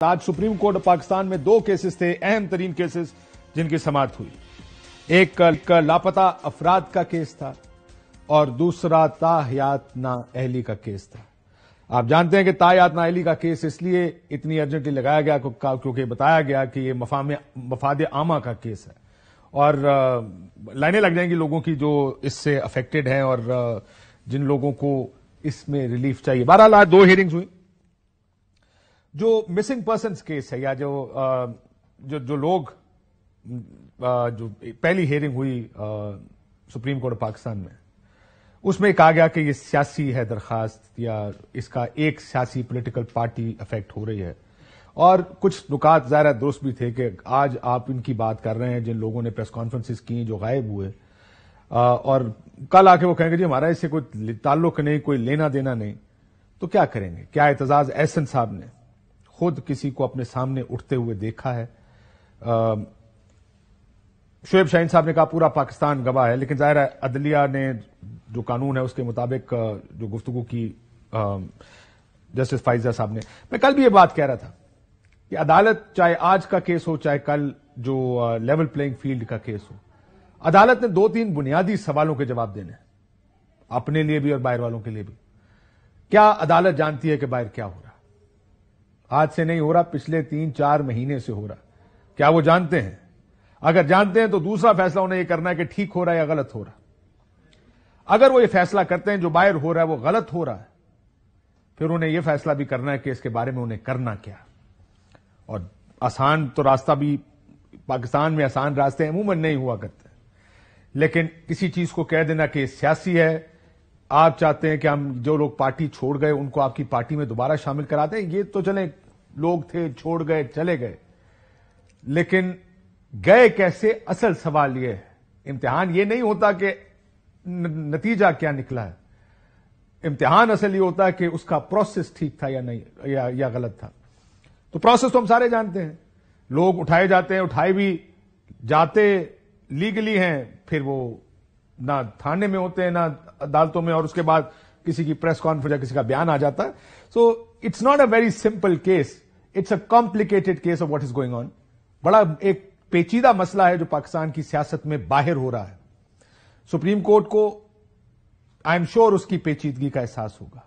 آج supreme court Pakistan میں دو cases تھے، اہم ترین کیسز جن کی سماعت ہوئی۔ ایک لاپتہ افراد کا کیس تھا اور دوسرا تاحیات نااہلی کا کیس تھا۔ آپ جانتے ہیں کہ تاحیات نااہلی کا کیس اس لیے اتنی ارجنٹلی لگایا گیا کیونکہ بتایا گیا کہ یہ مفاد عامہ کا کیس ہے اور لائنیں لگ جائیں گی لوگوں کی جو اس سے افیکٹڈ ہیں اور جن لوگوں کو اس میں ریلیف چاہیے۔ بہرحال آج دو ہیئرنگز ہوئی۔ جو مسنگ پرسنز کیس ہے یا جو لوگ جو پہلی ہیئرنگ ہوئی سپریم کورٹ پاکستان میں، اس میں کہا گیا کہ یہ سیاسی ہے درخواست یا اس کا ایک سیاسی پولیٹیکل پارٹی افیکٹ ہو رہی ہے، اور کچھ نکات ظاہر درست بھی تھے کہ آج آپ ان کی بات کر رہے ہیں جن لوگوں نے پریس کانفرنسز کی جو غائب ہوئے، اور کل آ کے وہ کہیں گے جی ہمارا اس سے کوئی تعلق نہیں، کوئی لینا دینا نہیں، تو کیا کریں گے؟ کیا اعتزاز احسن صاحب نے خود کسی کو اپنے سامنے اٹھتے ہوئے دیکھا ہے؟ شعیب شاہین صاحب نے کہا پورا پاکستان گواہ ہے، لیکن ظاہر ہے عدلیہ نے جو قانون ہے اس کے مطابق جو گفتگو کی جسٹس فائزہ صاحب نے، میں کل بھی یہ بات کہہ رہا تھا کہ عدالت چاہے آج کا کیس ہو چاہے کل جو لیول پلینگ فیلڈ کا کیس ہو، عدالت نے دو تین بنیادی سوالوں کے جواب دینے ہیں، اپنے لیے بھی اور باہر والوں کے لیے بھی۔ کیا عدالت جانتی ہے کہ باہر کیا ہو رہا؟ آج سے نہیں ہو رہا، پچھلے 3-4 مہینے سے ہو رہا۔ کیا وہ جانتے ہیں؟ اگر جانتے ہیں تو دوسرا فیصلہ انہیں یہ کرنا ہے کہ ٹھیک ہو رہا ہے یا غلط ہو رہا۔ اگر وہ یہ فیصلہ کرتے ہیں جو باہر ہو رہا ہے وہ غلط ہو رہا ہے، پھر انہیں یہ فیصلہ بھی کرنا ہے کہ اس کے بارے میں انہیں کرنا کیا۔ اور آسان تو راستہ بھی پاکستان میں آسان راستے عموماً نہیں ہوا کرتے، لیکن کسی چیز کو کہہ دینا کہ یہ سیاسی ہے، آپ چاہتے ہیں کہ ہم جو لوگ پارٹی چھوڑ گئے ان کو آپ کی پارٹی میں دوبارہ شامل کرا دیں، یہ تو چلیں لوگ تھے چھوڑ گئے چلے گئے، لیکن گئے کیسے؟ اصل سوال یہ ہے۔ امتحان یہ نہیں ہوتا کہ نتیجہ کیا نکلا ہے، امتحان اصل یہ ہوتا ہے کہ اس کا پروسیس ٹھیک تھا یا نہیں یا غلط تھا۔ تو پروسیس تو ہم سارے جانتے ہیں، لوگ اٹھائے جاتے ہیں، اٹھائے بھی جاتے لیگلی ہیں، پھر وہ نہ تھانے میں ہوتے ہیں نہ عدالتوں میں، اور اس کے بعد کسی کی پریس کانفرنس یا کسی کا بیان آ جاتا ہے۔ So it's not a very simple case, it's a complicated case of what is going on. بڑا ایک پیچیدہ مسئلہ ہے جو پاکستان کی سیاست میں باہر ہو رہا ہے۔ سپریم کورٹ کو آئی ایم شیور اس کی پیچیدگی کا احساس ہوگا،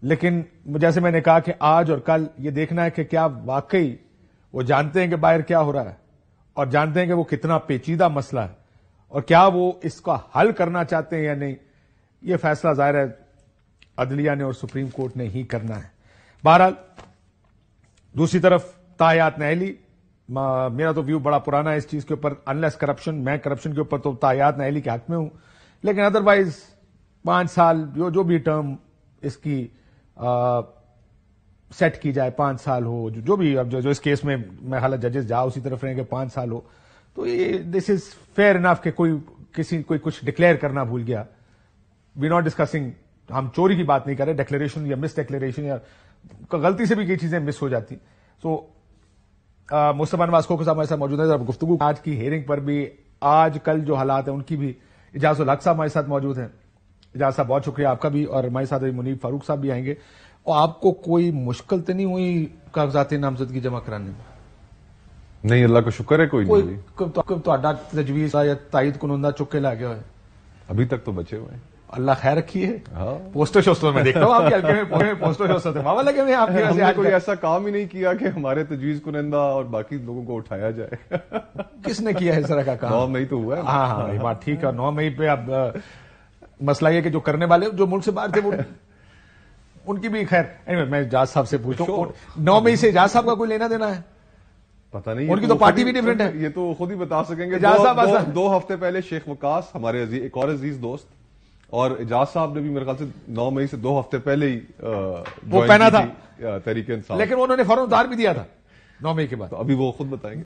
لیکن جیسے میں نے کہا کہ آج اور کل یہ دیکھنا ہے کہ کیا واقعی وہ جانتے ہیں کہ باہر کیا ہو رہا ہے اور جانتے ہیں کہ وہ کتنا پیچیدہ مسئلہ ہے اور کیا وہ اس کا حل کرنا چاہتے ہیں یا نہیں۔ یہ فیصلہ ظاہر ہے عدلیہ نے اور سپریم کورٹ نے ہی کرنا ہے۔ بہرحال دوسری طرف تاحیات نااہلی، میرا تو ویو بڑا پرانا ہے اس چیز کے اوپر، انلیس کرپشن، میں کرپشن کے اوپر تو تاحیات نااہلی کے حق میں ہوں، لیکن ادروائز 5 سال جو بھی ٹرم اس کی سیٹ کی جائے، 5 سال ہو، جو بھی اب جو اس کیس میں میں حالت ججز جا اسی طرف رہیں کہ 5 سال ہو، تو یہ دس از فیئر انف کہ کوئی کچھ ڈکلیئر کرنا بھول گیا۔ وی ناٹ ڈسکسنگ، ہم چوری کی بات نہیں کر رہے، ڈکلیریشن یا مس ڈکلیریشن یا غلطی سے بھی کئی چیزیں مس ہو جاتی۔ سو مصطفیٰ نواز کھوکھر صاحب ہمارے ساتھ موجود ہیں، گفتگو آج کی ہیئرنگ پر بھی، آج کل جو حالات ہیں ان کی بھی۔ اجاز الحق صاحب ہمارے ساتھ موجود ہیں۔ اجاز صاحب بہت شکریہ آپ کا بھی، اور ہمارے ساتھ منیب فاروق صاحب بھی آئیں گے۔ اور آپ کو کوئی مشکل تو نہیں ہوئی کاغذات نامزدگی جمع کرانے میں؟ نہیں، اللہ کا شکر ہے کوئی نہیں۔ تو تجویز یا تائید کنندہ چکے لا گیا ہے؟ ابھی تک تو بچے ہوئے ہیں، اللہ خیر رکھی ہے۔ پوسٹر شوسٹر میں دیکھتا ہوں آپ کے حلقے میں پوسٹر شوسٹر تھے، ماما لگے ہوئے آپ کی وجہ سے۔ کوئی ایسا کام ہی نہیں کیا کہ ہمارے تجویز کنندہ اور باقی لوگوں کو اٹھایا جائے۔ کس نے کیا ہے اس طرح کا کام؟ 9 مئی تو ہوا ہے۔ ہاں یہ بات ٹھیک ہے، 9 مئی پہ اب مسئلہ یہ کہ جو کرنے والے جو ملک سے باہر تھے وہ ان کی بھی خیر۔ میں اجاز صاحب سے پوچھتا ہوں، 9 مئی سے اجاز صاحب کا کوئی لینا دینا ہے؟ پتہ نہیں، ان کی تو پارٹی بھی ڈفرینٹ ہے، یہ تو خود ہی بتا سکیں گے۔ اجاز صاحب 2 ہفتے پہلے شیخ وقاص ہمارے ایک اور عزیز دوست، اور اجاز صاحب نے بھی میرے خیال سے 9 مئی سے 2 ہفتے پہلے ہی وہ پہنا تھا تحریک انصاف، لیکن انہوں نے فوراً اتار بھی دیا تھا 9 مئی کے بعد۔ تو ابھی وہ خود بتائیں گے۔